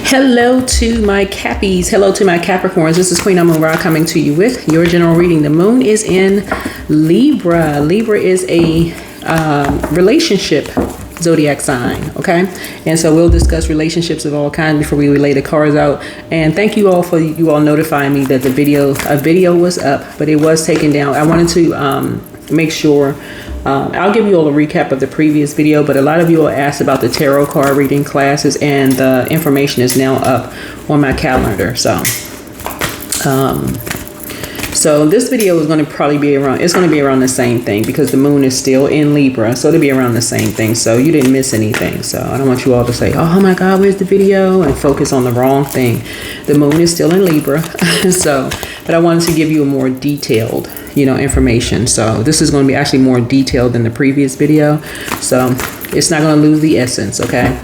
Hello to my Cappies. Hello to my Capricorns. This is Queen Amun Ra coming to you with your general reading. The moon is in Libra. Libra is a relationship zodiac sign, okay? And so we'll discuss relationships of all kinds before we lay the cards out. And thank you all for you all notifying me that a video was up, but it was taken down. I wanted to make sure I'll give you all a recap of the previous video, but a lot of you all asked about the tarot card reading classes, and the information is now up on my calendar. So this video is going to probably be around, it's going to be around the same thing because the moon is still in Libra. So it'll be around the same thing. So you didn't miss anything. So I don't want you all to say, oh my God, where's the video? And focus on the wrong thing. The moon is still in Libra. But I wanted to give you a more detailed, information. So this is going to be actually more detailed than the previous video. So it's not going to lose the essence. Okay.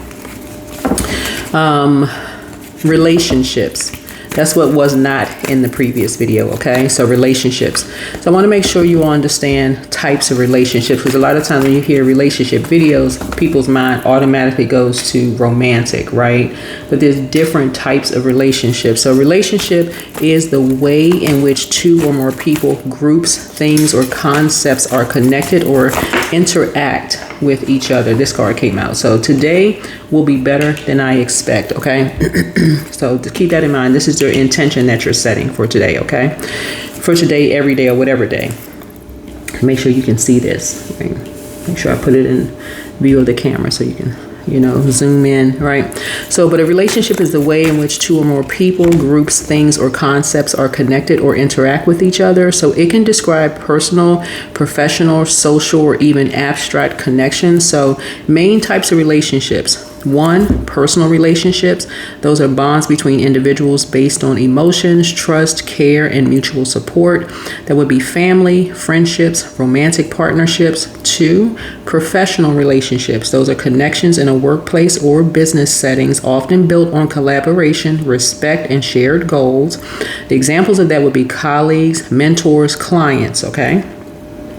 Relationships. That's what was not in the previous video, okay? So relationships. So I want to make sure you all understand types of relationships, because a lot of times when you hear relationship videos, people's mind automatically goes to romantic, right? But there's different types of relationships. So relationship is the way in which two or more people, groups, things, or concepts are connected or interact with each other. This card came out. So today will be better than I expect, okay? So to keep that in mind, this is your intention that you're setting for today, okay? For today, every day, or whatever day. Make sure you can see this, right? Make sure I put it in view of the camera so you can, zoom in, right? So, but a relationship is the way in which two or more people, groups, things, or concepts are connected or interact with each other. So it can describe personal, professional, social, or even abstract connections. So main types of relationships. 1, personal relationships. Those are bonds between individuals based on emotions, trust, care, and mutual support. That would be family, friendships, romantic partnerships. 2, professional relationships. Those are connections in a workplace or business settings, often built on collaboration, respect, and shared goals. The examples of that would be colleagues, mentors, clients, okay?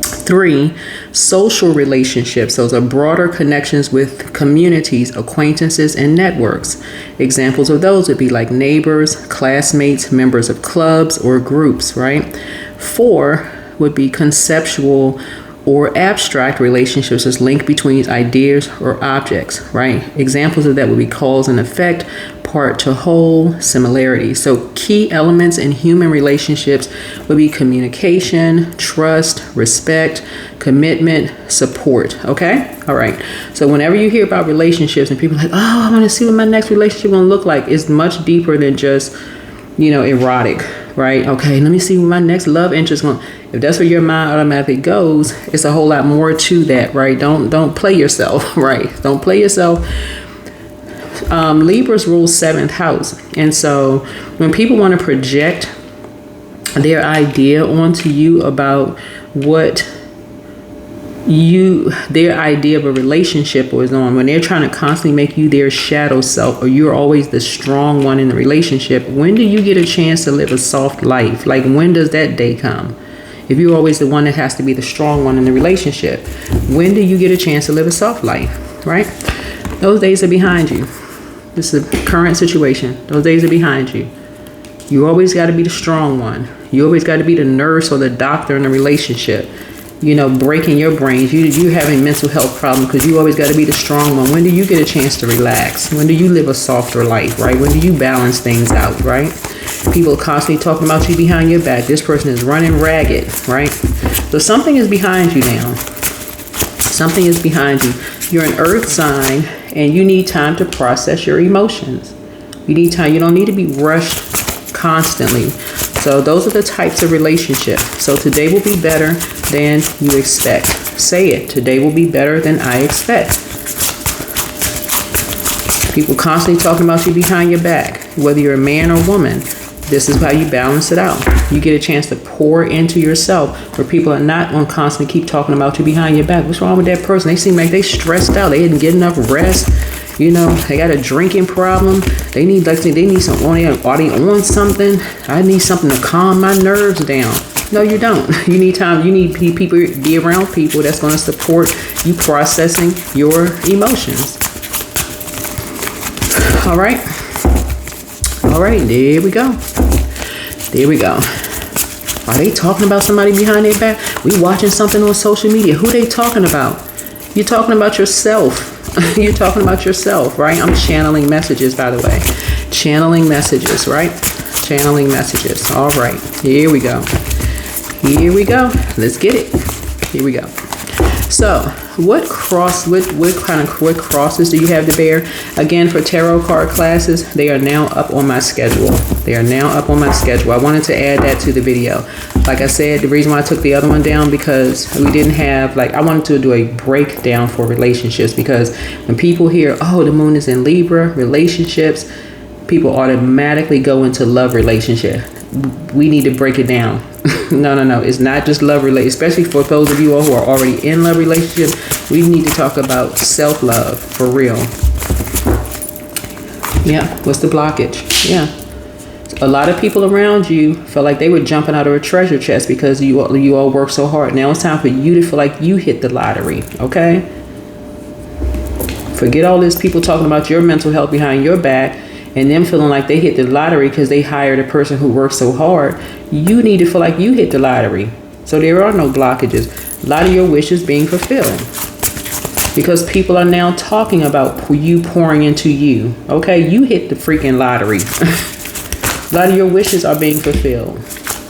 3, social relationships. Those are broader connections with communities, acquaintances, and networks. Examples of those would be like neighbors, classmates, members of clubs or groups, right? 4 would be conceptual or abstract relationships as link between ideas or objects, right? Examples of that would be cause and effect, part to whole, similarity. So key elements in human relationships would be communication, trust, respect, commitment, support. Okay? All right. So whenever you hear about relationships and people are like, oh, I want to see what my next relationship going to look like, it's much deeper than just, erotic, right? Okay, let me see what my next love interest going. If that's where your mind automatically goes, it's a whole lot more to that, right? Don't play yourself, right? Don't play yourself. Libras rule 7th house. And so when people want to project their idea onto you about what their idea of a relationship was on, when they're trying to constantly make you their shadow self, or you're always the strong one in the relationship, when do you get a chance to live a soft life? Like, when does that day come? If you're always the one that has to be the strong one in the relationship, when do you get a chance to live a soft life, right? Those days are behind you. This is the current situation. Those days are behind you. You always got to be the strong one. You always got to be the nurse or the doctor in the relationship. Breaking your brains. You having mental health problems because you always got to be the strong one. When do you get a chance to relax? When do you live a softer life, right? When do you balance things out, right? People are constantly talking about you behind your back. This person is running ragged, right? So something is behind you now. Something is behind you. You're an earth sign and you need time to process your emotions. You need time. You don't need to be rushed constantly. So those are the types of relationships. So today will be better than you expect. Say it. Today will be better than I expect. People constantly talking about you behind your back, whether you're a man or woman. This is how you balance it out. You get a chance to pour into yourself, where people are not going to constantly keep talking about you behind your back. What's wrong with that person? They seem like they stressed out. They didn't get enough rest. They got a drinking problem. They need some, are they on something? I need something to calm my nerves down. No, you don't. You need time. You need people, be around people that's going to support you processing your emotions. All right. All right, there we go. There we go. Are they talking about somebody behind their back? We watching something on social media. Who they talking about? You're talking about yourself. You're talking about yourself, right? I'm channeling messages, by the way. Channeling messages, right? Channeling messages. All right, here we go. Here we go. Let's get it. Here we go. So, what crosses do you have to bear? Again, for tarot card classes, they are now up on my schedule. They are now up on my schedule. I wanted to add that to the video. Like I said, the reason why I took the other one down, because we didn't have, like, I wanted to do a breakdown for relationships, because when people hear, oh, the moon is in Libra, relationships, people automatically go into love relationship. We need to break it down. No. It's not just love relationship, especially for those of you all who are already in love relationships. We need to talk about self-love for real. Yeah. What's the blockage? Yeah. A lot of people around you felt like they were jumping out of a treasure chest because you all work so hard. Now it's time for you to feel like you hit the lottery. Okay. Forget all this people talking about your mental health behind your back and them feeling like they hit the lottery because they hired a person who works so hard. You need to feel like you hit the lottery. So there are no blockages. A lot of your wishes being fulfilled. Because people are now talking about you pouring into you. Okay, you hit the freaking lottery. A lot of your wishes are being fulfilled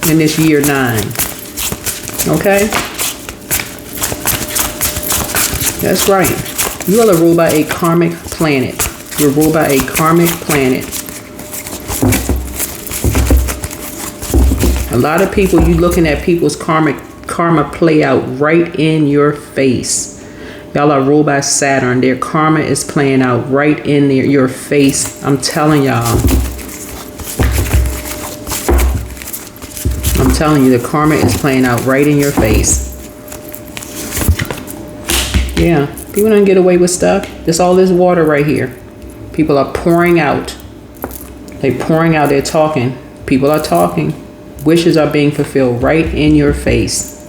in this year 9. Okay? That's right. You all are ruled by a karmic planet. You're ruled by a karmic planet. A lot of people, you looking at people's karma play out right in your face. Y'all are ruled by Saturn. Their karma is playing out right in your face. I'm telling y'all. I'm telling you, the karma is playing out right in your face. Yeah, people don't get away with stuff. There's all this water right here. People are pouring out. They're pouring out. They're talking. People are talking. Wishes are being fulfilled right in your face.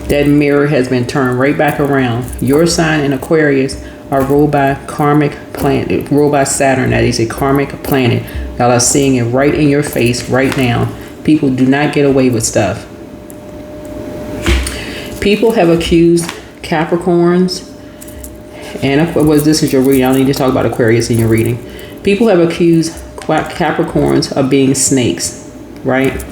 That mirror has been turned right back around. Your sign in Aquarius are ruled by karmic planet, ruled by Saturn. That is a karmic planet. Y'all are seeing it right in your face right now. People do not get away with stuff. People have accused Capricorns, and this is your reading. I need to talk about Aquarius in your reading. People have accused Capricorns of being snakes, right?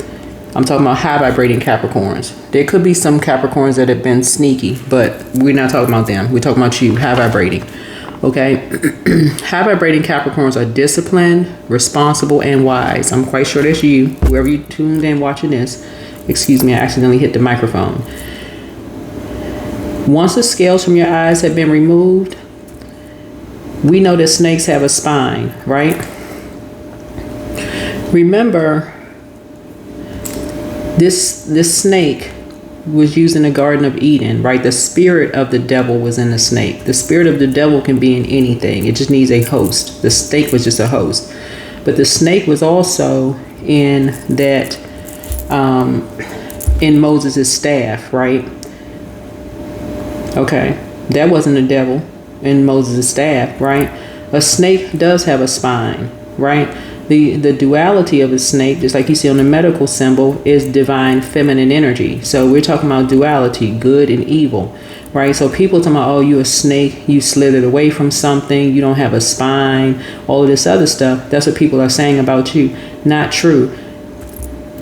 I'm talking about high vibrating Capricorns. There could be some Capricorns that have been sneaky, but we're not talking about them. We're talking about you, high vibrating. Okay? High vibrating Capricorns are disciplined, responsible, and wise. I'm quite sure that's you. Whoever you tuned in watching this. Excuse me, I accidentally hit the microphone. Once the scales from your eyes have been removed, we know that snakes have a spine, right? Remember, this snake was used in the Garden of Eden, right? The spirit of the devil was in the snake. The spirit of the devil can be in anything. It just needs a host. The snake was just a host. But the snake was also in that, in Moses' staff, right? Okay, that wasn't the devil in Moses' staff, right? A snake does have a spine, right? The duality of a snake, just like you see on the medical symbol, is divine feminine energy. So we're talking about duality, good and evil, right? So people talking about, oh, you're a snake, you slithered away from something, you don't have a spine, all of this other stuff. That's what people are saying about you. Not true.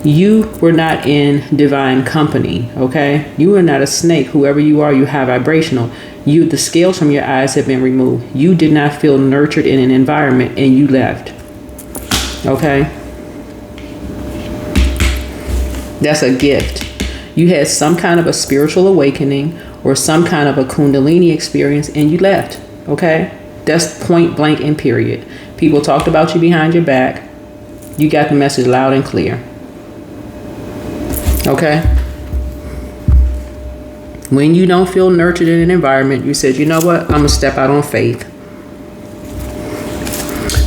You were not in divine company, okay? You are not a snake. Whoever you are, you high vibrational. The scales from your eyes have been removed. You did not feel nurtured in an environment and you left. Okay? That's a gift. You had some kind of a spiritual awakening or some kind of a Kundalini experience and you left. Okay? That's point blank and period. People talked about you behind your back. You got the message loud and clear. Okay? When you don't feel nurtured in an environment, you said, you know what? I'm going to step out on faith.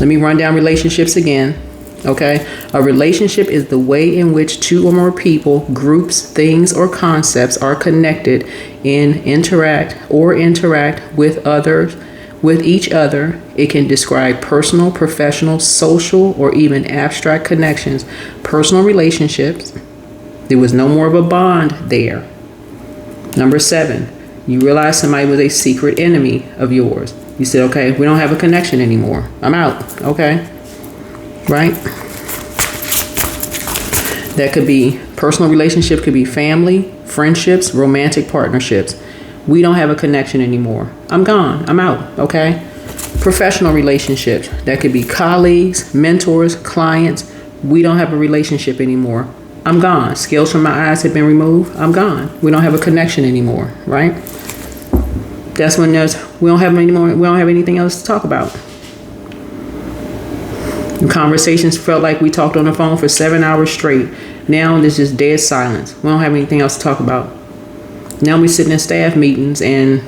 Let me run down relationships again. Okay? A relationship is the way in which two or more people, groups, things, or concepts are connected and interact with others with each other. It can describe personal, professional, social, or even abstract connections, personal relationships. There was no more of a bond there. Number 7, you realize somebody was a secret enemy of yours. You said, okay, we don't have a connection anymore. I'm out. Okay. Right? That could be personal relationship, could be family, friendships, romantic partnerships. We don't have a connection anymore. I'm gone. I'm out. Okay. Professional relationships. That could be colleagues, mentors, clients. We don't have a relationship anymore. I'm gone. Scales from my eyes have been removed. I'm gone. We don't have a connection anymore. Right? That's when we don't have anymore. We don't have anything else to talk about. The conversations felt like we talked on the phone for 7 hours straight. Now there's just dead silence. We don't have anything else to talk about. Now we sitting in staff meetings and,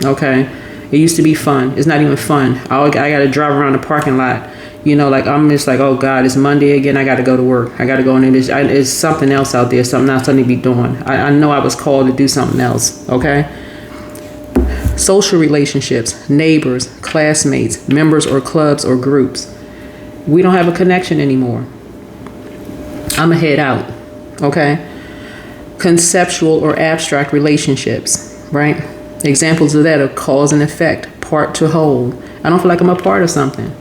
okay, it used to be fun. It's not even fun. I got to drive around the parking lot. You know, like I'm just like, oh God, it's Monday again. I got to go to work. I got to go in there. There's something else out there. Something else I need to be doing. I know I was called to do something else. Okay. Social relationships, neighbors, classmates, members or clubs or groups. We don't have a connection anymore. I'm going to head out. Okay. Conceptual or abstract relationships, right? Examples of that are cause and effect, part to whole. I don't feel like I'm a part of something.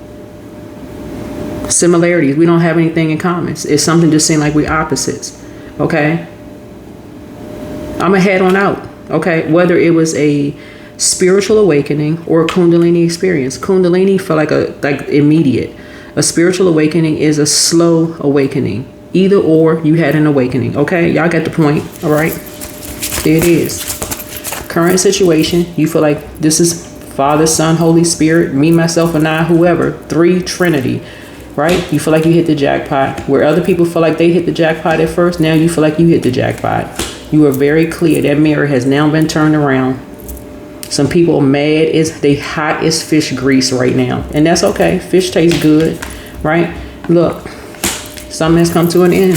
Similarities. We don't have anything in common. It's something just seemed like we're opposites. Okay. I'm going to head on out. Okay. Whether it was a spiritual awakening or a Kundalini experience. Kundalini felt like immediate. A spiritual awakening is a slow awakening. Either or, you had an awakening. Okay, y'all get the point. All right, there it is. Current situation, you feel like this is Father, Son, Holy Spirit, me, myself, and I, whoever. 3 Trinity, right? You feel like you hit the jackpot. Where other people feel like they hit the jackpot at first, now you feel like you hit the jackpot. You are very clear. That mirror has now been turned around. Some people are mad. They hot as fish grease right now. And that's okay. Fish tastes good, right? Look, something has come to an end.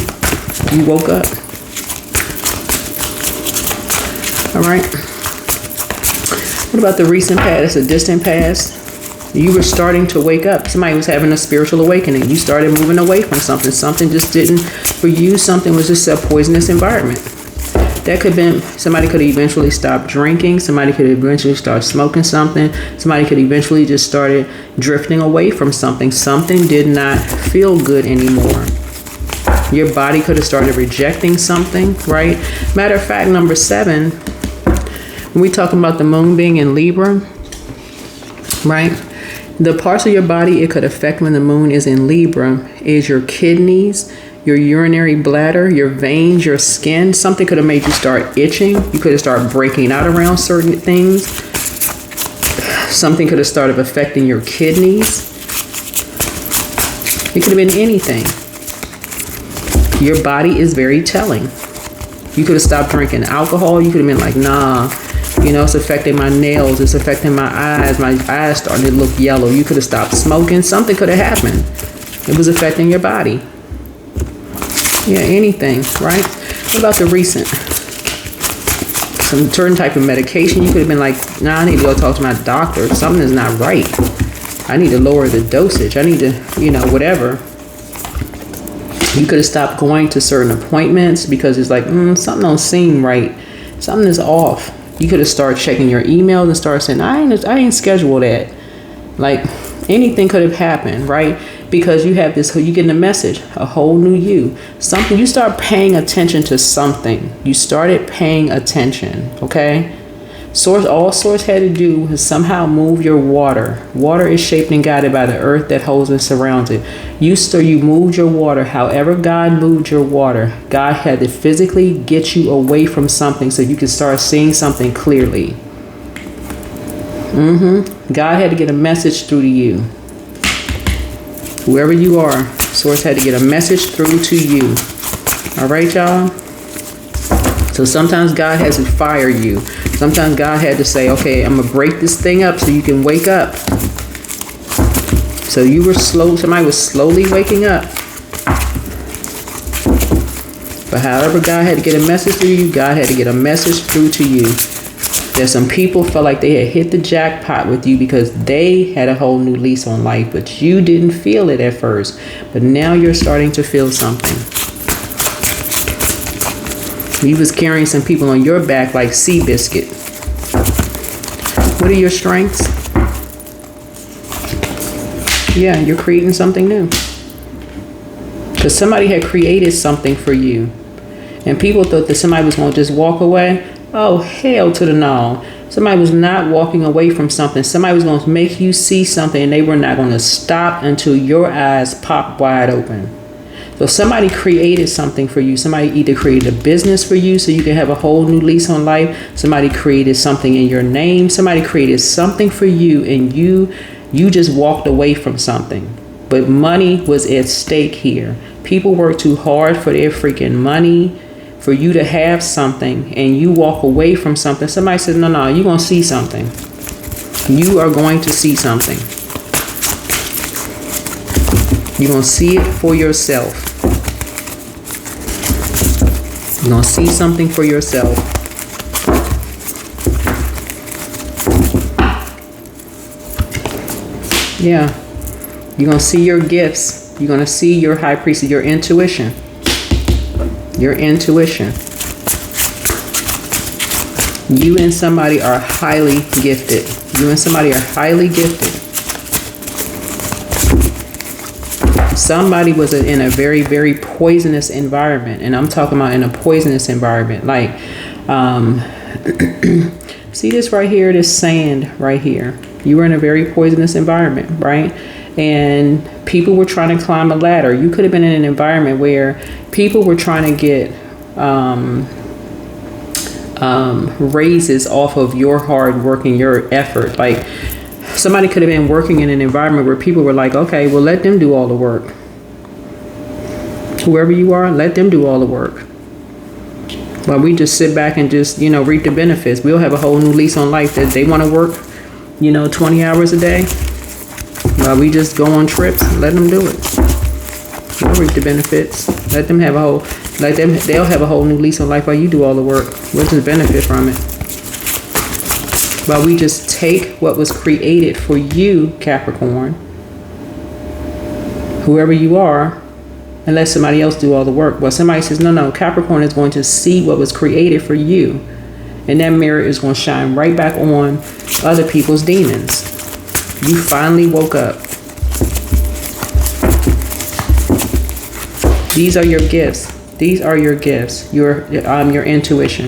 You woke up. All right. What about the recent past, a distant past? You were starting to wake up. Somebody was having a spiritual awakening. You started moving away from something. Something just didn't, for you, something was just a poisonous environment. That could have been, somebody could eventually stop drinking. Somebody could eventually start smoking something. Somebody could eventually just started drifting away from something. Something did not feel good anymore. Your body could have started rejecting something, right? Matter of fact, number 7, when we talking about the moon being in Libra, right? The parts of your body it could affect when the moon is in Libra is your kidneys, your urinary bladder, your veins, your skin. Something could have made you start itching. You could have started breaking out around certain things. Something could have started affecting your kidneys. It could have been anything. Your body is very telling. You could have stopped drinking alcohol. You could have been like, nah, you know, it's affecting my nails. It's affecting my eyes. My eyes starting to look yellow. You could have stopped smoking. Something could have happened. It was affecting your body. Yeah, anything, right? What about the recent? Some certain type of medication. You could have been like, nah, I need to go talk to my doctor. Something is not right. I need to lower the dosage. I need to, you know, whatever. You could have stopped going to certain appointments because it's like, something don't seem right. Something is off. You could have started checking your emails and started saying, I ain't scheduled that. Like anything could have happened, right? Because you have this, you getting a message, a whole new you. Something, you start paying attention to something. You started paying attention, okay? All Source had to do was somehow move your water. Water is shaped and guided by the earth that holds and surrounds it. You moved your water. However God moved your water, God had to physically get you away from something so you could start seeing something clearly. God had to get a message through to you. Whoever you are, Source had to get a message through to you. All right, y'all? So sometimes God has to fire you. Sometimes God had to say, okay, I'm going to break this thing up so you can wake up. So you were slow. Somebody was slowly waking up. But however God had to get a message through you, God had to get a message through to you. That some people felt like they had hit the jackpot with you because they had a whole new lease on life, but you didn't feel it at first. But now you're starting to feel something. You was carrying some people on your back like Seabiscuit. What are your strengths? Yeah, you're creating something new. Because somebody had created something for you. And people thought that somebody was going to just walk away. Oh, hell to the no. Somebody was not walking away from something. Somebody was going to make you see something, and they were not going to stop until your eyes popped wide open. So somebody created something for you. Somebody either created a business for you so you can have a whole new lease on life. Somebody created something in your name. Somebody created something for you, and you just walked away from something. But money was at stake here. People work too hard for their freaking money, for you to have something, and you walk away from something. Somebody says, no, you're going to see something. You are going to see something. You're going to see it for yourself. You're going to see something for yourself. Yeah. You're going to see your gifts. You're going to see your high priestess, your intuition. Your intuition. You and somebody are highly gifted. You and somebody are highly gifted. Somebody was in a very, very poisonous environment. And I'm talking about in a poisonous environment. Like, see this right here, this sand right here. You were in a very poisonous environment, right? And people were trying to climb a ladder. You could have been in an environment where people were trying to get raises off of your hard work and your effort. Like, somebody could have been working in an environment where people were like, okay, well, let them do all the work. Whoever you are, let them do all the work. Well, we just sit back and just, reap the benefits. We'll have a whole new lease on life that they want to work, 20 hours a day. Well, we just go on trips and let them do it. We'll reap the benefits. Let them have they'll have a whole new lease on life while you do all the work. We'll just benefit from it. While we just take what was created for you, Capricorn, whoever you are, and let somebody else do all the work. Well, somebody says, no, Capricorn is going to see what was created for you. And that mirror is going to shine right back on other people's demons. You finally woke up. These are your gifts. These are your gifts. Your intuition.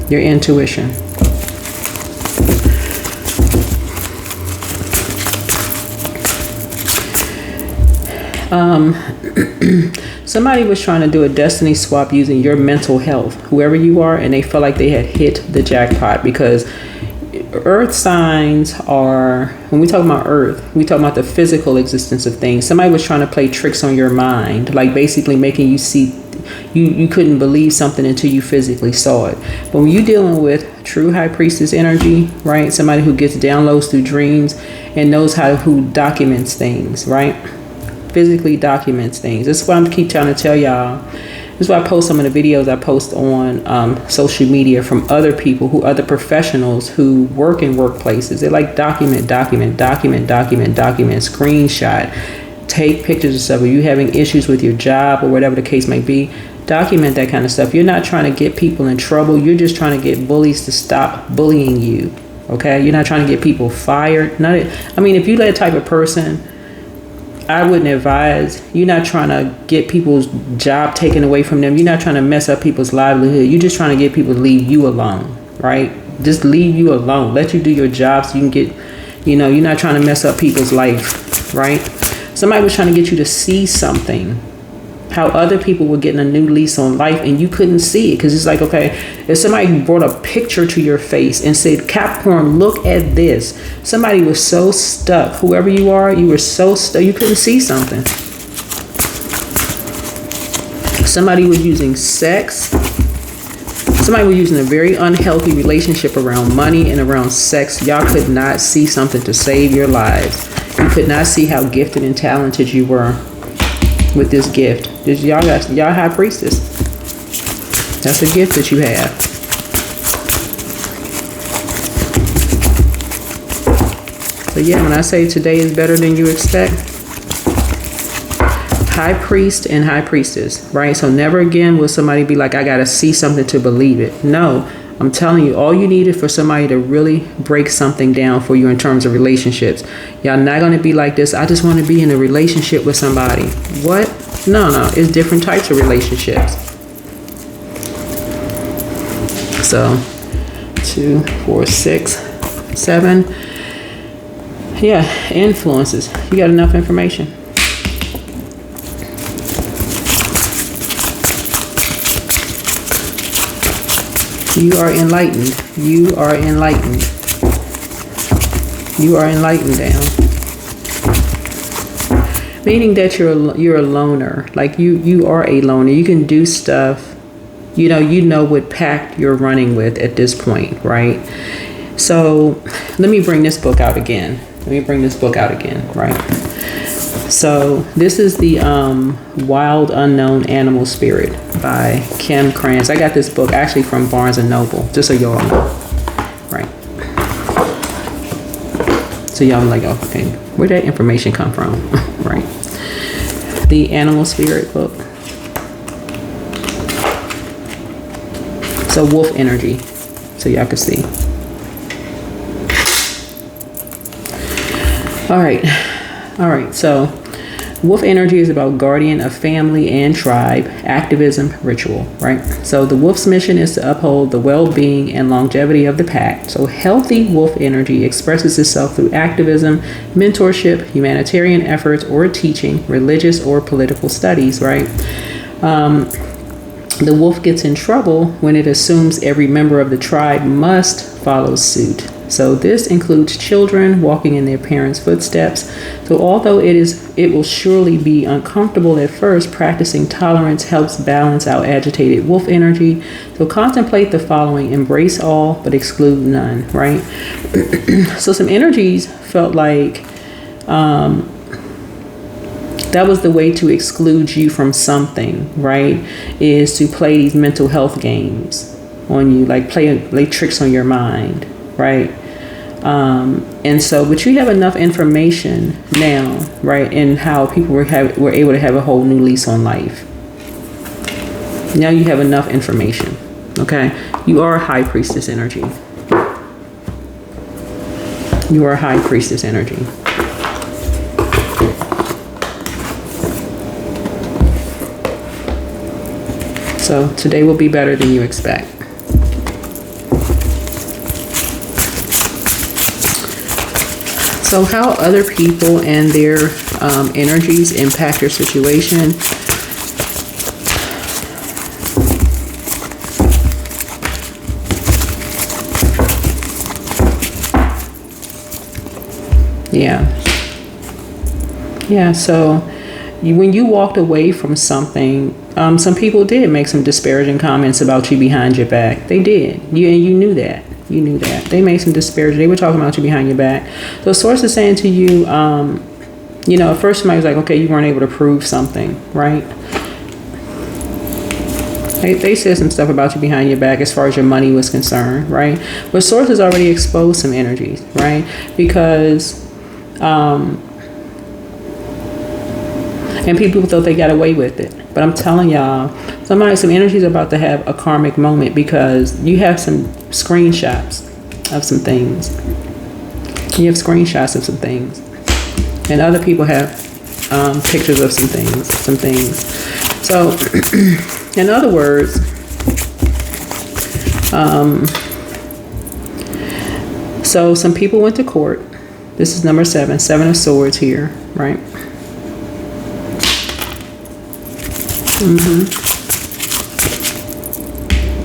Your intuition. Somebody was trying to do a destiny swap using your mental health, whoever you are, and they felt like they had hit the jackpot because earth signs are, when we talk about earth, we talk about the physical existence of things. Somebody was trying to play tricks on your mind, like basically making you see, you couldn't believe something until you physically saw it. But when you're dealing with true high priestess energy, right? Somebody who gets downloads through dreams and knows who documents things, right? Physically documents things. That's why I keep trying to tell y'all. This is why I post some of the videos I post on social media from other people, other professionals who work in workplaces. They like document, screenshot, take pictures of stuff. Are you having issues with your job or whatever the case may be? Document that kind of stuff. You're not trying to get people in trouble. You're just trying to get bullies to stop bullying you. Okay? You're not trying to get people fired. If you're that type of person, I wouldn't advise. You're not trying to get people's job taken away from them. You're not trying to mess up people's livelihood. You're just trying to get people to leave you alone, right? Just leave you alone. Let you do your job so you can get, you're not trying to mess up people's life, right? Somebody was trying to get you to see something, how other people were getting a new lease on life and you couldn't see it. Because it's like, okay, if somebody brought a picture to your face and said, Capricorn, look at this. Somebody was so stuck. Whoever you are, you were so stuck. You couldn't see something. Somebody was using sex. Somebody was using a very unhealthy relationship around money and around sex. Y'all could not see something to save your lives. You could not see how gifted and talented you were with this gift. Y'all high priestess. That's a gift that you have. So yeah, when I say today is better than you expect, high priest and high priestess, right? So never again will somebody be like, I got to see something to believe it. No, I'm telling you, all you needed for somebody to really break something down for you in terms of relationships. Y'all not going to be like this. I just want to be in a relationship with somebody. What? No, it's different types of relationships. So 2, 4, 6, 7. Yeah, influences. You got enough information. You are enlightened. You are enlightened. You are enlightened down. Meaning that you're a loner. Like you are a loner. You can do stuff. You know what pack you're running with at this point, right? So let me bring this book out again. Right? So this is the Wild Unknown Animal Spirit by Kim Krantz. I got this book actually from Barnes & Noble, just so y'all know, right? So y'all like, okay, where'd that information come from, right? The Animal Spirit book. So wolf energy, so y'all can see. All right, so wolf energy is about guardian of family and tribe, activism, ritual, right? So the wolf's mission is to uphold the well-being and longevity of the pack. So healthy wolf energy expresses itself through activism, mentorship, humanitarian efforts, or teaching, religious or political studies, right? The wolf gets in trouble when it assumes every member of the tribe must follow suit. So this includes children walking in their parents' footsteps. So although it will surely be uncomfortable at first, practicing tolerance helps balance out agitated wolf energy. So contemplate the following: embrace all but exclude none, right? So some energies felt like that was the way to exclude you from something, right? Is to play these mental health games on you, like play tricks on your mind, right? And so, but you have enough information now, right? And how people were able to have a whole new lease on life. Now you have enough information, okay? You are a high priestess energy. You are a high priestess energy. So today will be better than you expect. So how other people and their energies impact your situation. Yeah, so when you walked away from something, some people did make some disparaging comments about you behind your back. They did. You knew that. You knew that. They made some disparaging. They were talking about you behind your back. So source is saying to you, at first somebody was like, okay, you weren't able to prove something, right? They said some stuff about you behind your back as far as your money was concerned, right? But source has already exposed some energies, right? Because, and people thought they got away with it. But I'm telling y'all, some energy's about to have a karmic moment because you have some screenshots of some things. You have screenshots of some things. And other people have pictures of some things. So, in other words, so some people went to court. This is number 7 of swords here, right?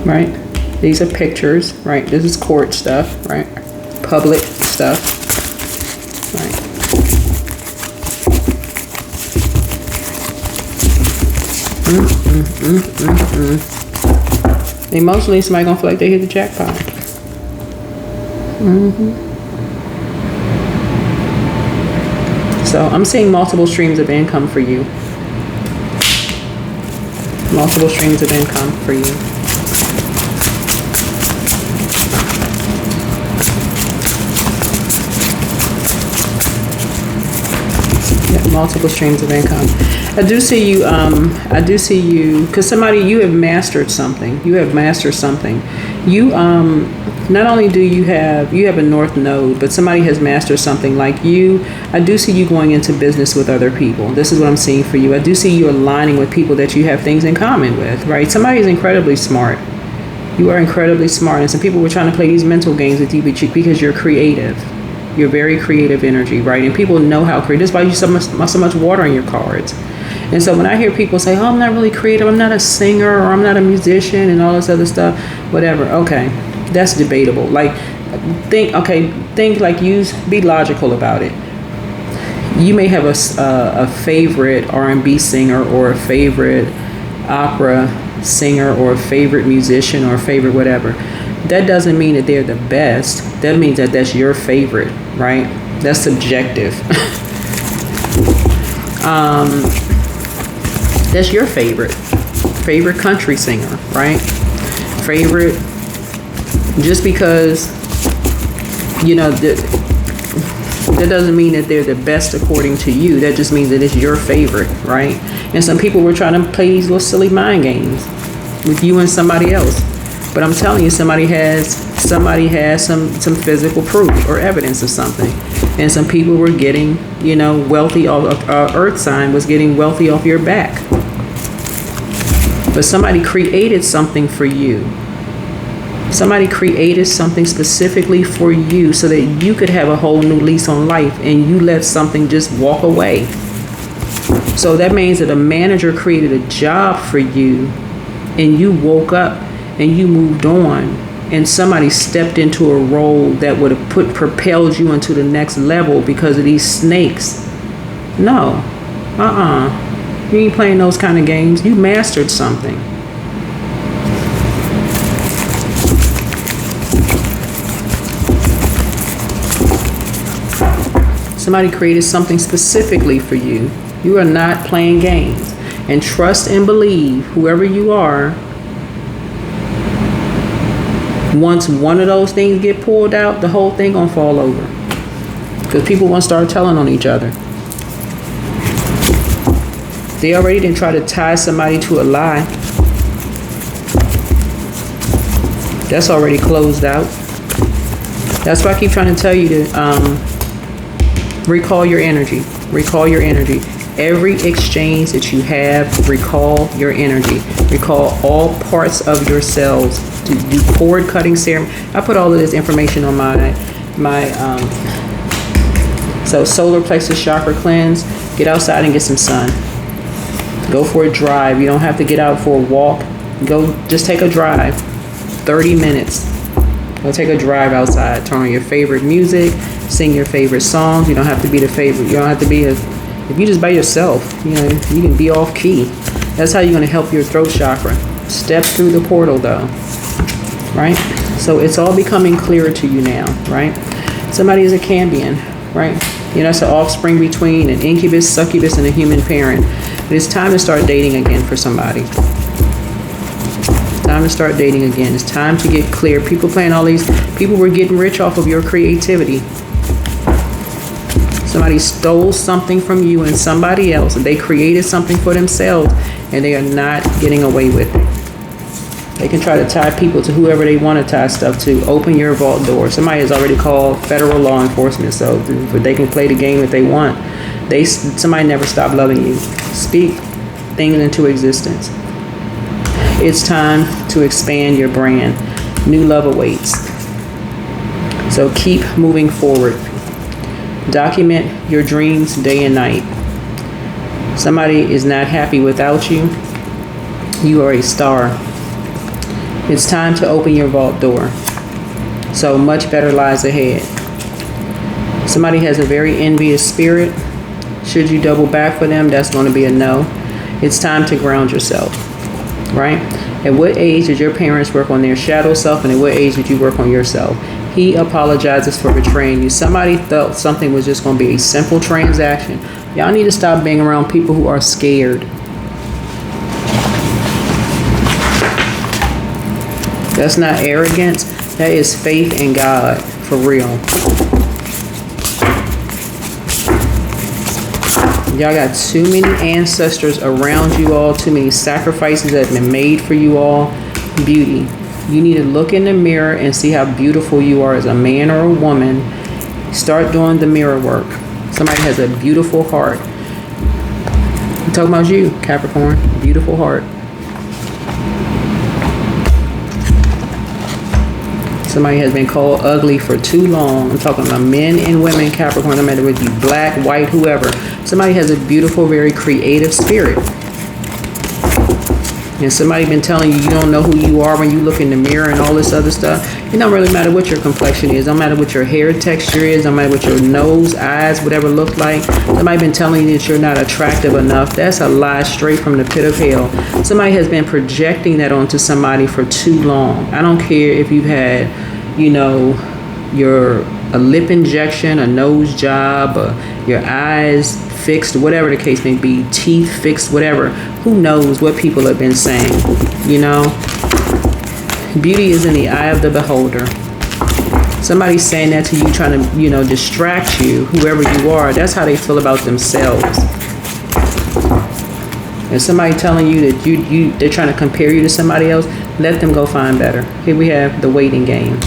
Right? These are pictures, right? This is court stuff, right? Public stuff, right? Emotionally, somebody gonna feel like they hit the jackpot. So I'm seeing multiple streams of income for you. Multiple streams of income for you. Yeah, multiple streams of income. I do see you, because you have mastered something. You have mastered something. You, not only do you have a north node, but somebody has mastered something like you. I do see you going into business with other people. This is what I'm seeing for you. I do see you aligning with people that you have things in common with, right? Somebody is incredibly smart. You are incredibly smart. And some people were trying to play these mental games with you because you're creative. You're very creative energy, right? And people know how creative. That's why you so much water in your cards. And so when I hear people say, oh, I'm not really creative, I'm not a singer, or I'm not a musician, and all this other stuff, whatever, okay, that's debatable. Like, be logical about it. You may have a favorite R&B singer, or a favorite opera singer, or a favorite musician, or a favorite whatever. That doesn't mean that they're the best. That means that that's your favorite, right? That's subjective. That's your favorite country singer, right? Favorite, just because, that doesn't mean that they're the best according to you. That just means that it's your favorite, right? And some people were trying to play these little silly mind games with you and somebody else. But I'm telling you, somebody has some physical proof or evidence of something. And some people were getting, wealthy. Earth sign was getting wealthy off your back. But somebody created something for you. Somebody created something specifically for you so that you could have a whole new lease on life, and you let something just walk away. So that means that a manager created a job for you, and you woke up and you moved on, and somebody stepped into a role that would have propelled you into the next level because of these snakes. No. You ain't playing those kind of games. You mastered something. Somebody created something specifically for you. You are not playing games. And trust and believe, whoever you are, once one of those things get pulled out, the whole thing gonna fall over. Because people won't start telling on each other. They already didn't try to tie somebody to a lie. That's already closed out. That's why I keep trying to tell you to recall your energy. Recall your energy. Every exchange that you have, recall your energy. Recall all parts of yourselves. Do cord cutting ceremony. I put all of this information on so solar plexus chakra cleanse. Get outside and get some sun. Go for a drive. You don't have to get out for a walk. Just take a drive. 30 minutes. Go take a drive outside. Turn on your favorite music. Sing your favorite songs. You don't have to be the favorite. You don't have to be if you just by yourself, you can be off key. That's how you're going to help your throat chakra. Step through the portal though. Right? So it's all becoming clearer to you now, right? Somebody is a Cambion, right? It's an offspring between an incubus, succubus, and a human parent. But it's time to start dating again for somebody. Time to start dating again. It's time to get clear. People were getting rich off of your creativity. Somebody stole something from you and somebody else, and they created something for themselves, and they are not getting away with it. They can try to tie people to whoever they want to tie stuff to. Open your vault door. Somebody has already called federal law enforcement, so they can play the game if they want. Somebody never stopped loving you. Speak things into existence. It's time to expand your brand. New love awaits. So keep moving forward. Document your dreams day and night. Somebody is not happy without you. You are a star. It's time to open your vault door. So much better lies ahead. Somebody has a very envious spirit. Should you double back for them, that's going to be a no. It's time to ground yourself, right? At what age did your parents work on their shadow self, and at what age did you work on yourself? He apologizes for betraying you. Somebody thought something was just going to be a simple transaction. Y'all need to stop being around people who are scared. That's not arrogance. That is faith in God, for real. Y'all got too many ancestors around you all, too many sacrifices that have been made for you all. Beauty. You need to look in the mirror and see how beautiful you are as a man or a woman. Start doing the mirror work. Somebody has a beautiful heart. I'm talking about you, Capricorn. Beautiful heart. Somebody has been called ugly for too long. I'm talking about men and women, Capricorn, no matter whether you black, white, whoever. Somebody has a beautiful, very creative spirit. And somebody been telling you don't know who you are when you look in the mirror and all this other stuff. It don't really matter what your complexion is. Don't matter what your hair texture is. Don't matter what your nose, eyes, whatever look like. Somebody been telling you that you're not attractive enough. That's a lie straight from the pit of hell. Somebody has been projecting that onto somebody for too long. I don't care if you've had, you know, a lip injection, a nose job, your eyes fixed, whatever the case may be, teeth fixed, whatever. Who knows what people have been saying, you know? Beauty is in the eye of the beholder. Somebody's saying that to you, trying to, you know, distract you, whoever you are. That's how they feel about themselves. And somebody telling you that they're trying to compare you to somebody else, let them go find better. Here we have the waiting game.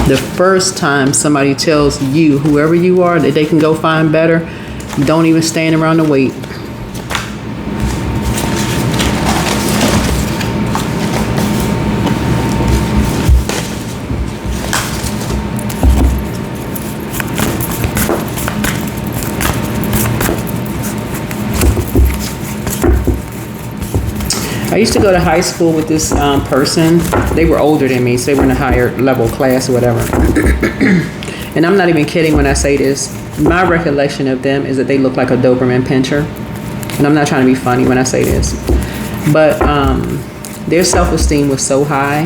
The first time somebody tells you, whoever you are, that they can go find better, don't even stand around to wait. I used to go to high school with this person. They were older than me, so they were in a higher level class or whatever. And I'm not even kidding when I say this. My recollection of them is that they look like a Doberman Pinscher. And I'm not trying to be funny when I say this. But their self-esteem was so high.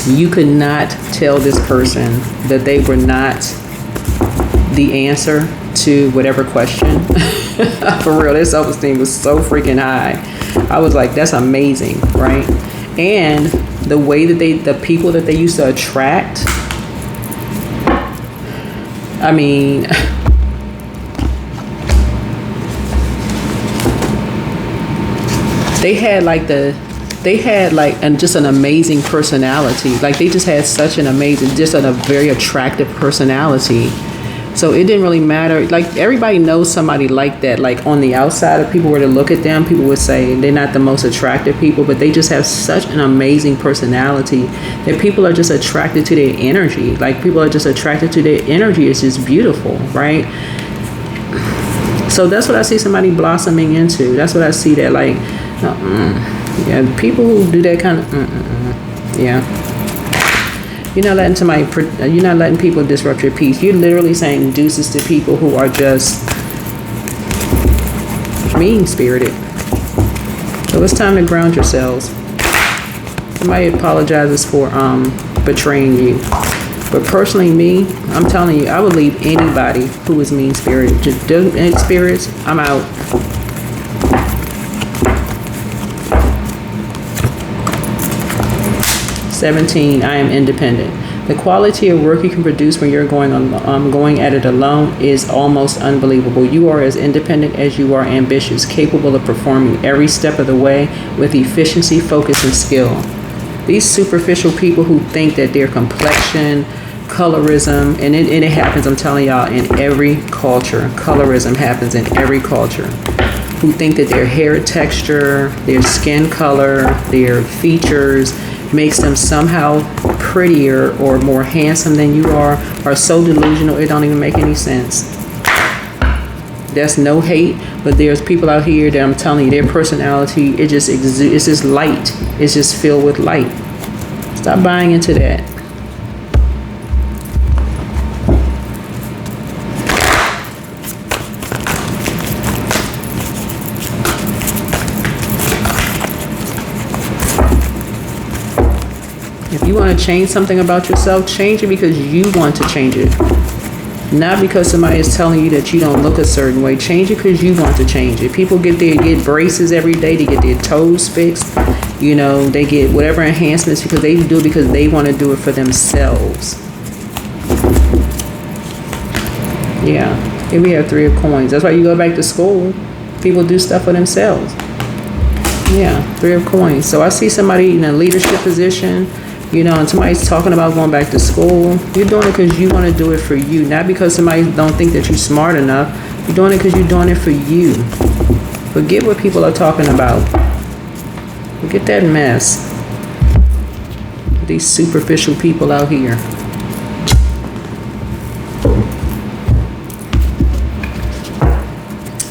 You could not tell this person that they were not the answer to whatever question. For real, their self-esteem was so freaking high. I was like, that's amazing, right? And the way that the people that they used to attract, I mean, they had just an amazing personality. Like they just had such an amazing, just a very attractive personality. So it didn't really matter. Like everybody knows somebody like that. Like on the outside, if people were to look at them, people would say they're not the most attractive people, but they just have such an amazing personality that people are just attracted to their energy. Like people are just attracted to their energy. It's just beautiful, right? So that's what I see somebody blossoming into. That's what I see that like, yeah, people who do that kind of, yeah. You're not letting people disrupt your peace. You're literally saying deuces to people who are just mean-spirited. So it's time to ground yourselves. Somebody apologizes for betraying you. But personally, me, I'm telling you, I would leave anybody who is mean-spirited. Just any spirits, I'm out. "17, I am independent. The quality of work you can produce when you're going at it alone is almost unbelievable. You are as independent as you are ambitious, capable of performing every step of the way with efficiency, focus, and skill." These superficial people who think that their complexion, colorism, and it happens, I'm telling y'all, in every culture. Colorism happens in every culture. Who think that their hair texture, their skin color, their features makes them somehow prettier or more handsome than you are so delusional it don't even make any sense. That's no hate, but there's people out here that I'm telling you, their personality, it just exudes, it's just light. It's just filled with light. Stop buying into that. If you want to change something about yourself, change it because you want to change it. Not because somebody is telling you that you don't look a certain way. Change it because you want to change it. People get braces every day. They get their toes fixed. You know, they get whatever enhancements because they do it because they want to do it for themselves. Yeah. Here we have 3 of coins. That's why you go back to school. People do stuff for themselves. Yeah. 3 of coins. So I see somebody in a leadership position. You know, and somebody's talking about going back to school. You're doing it because you want to do it for you, not because somebody don't think that you're smart enough. You're doing it because you're doing it for you. Forget what people are talking about. Forget that mess. These superficial people out here.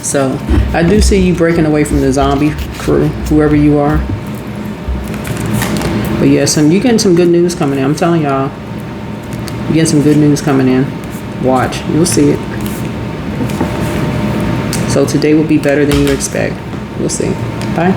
So, I do see you breaking away from the zombie crew, whoever you are. But yes, you're getting some good news coming in. I'm telling y'all, you're getting some good news coming in. Watch, you'll see it. So today will be better than you expect. We'll see. Bye.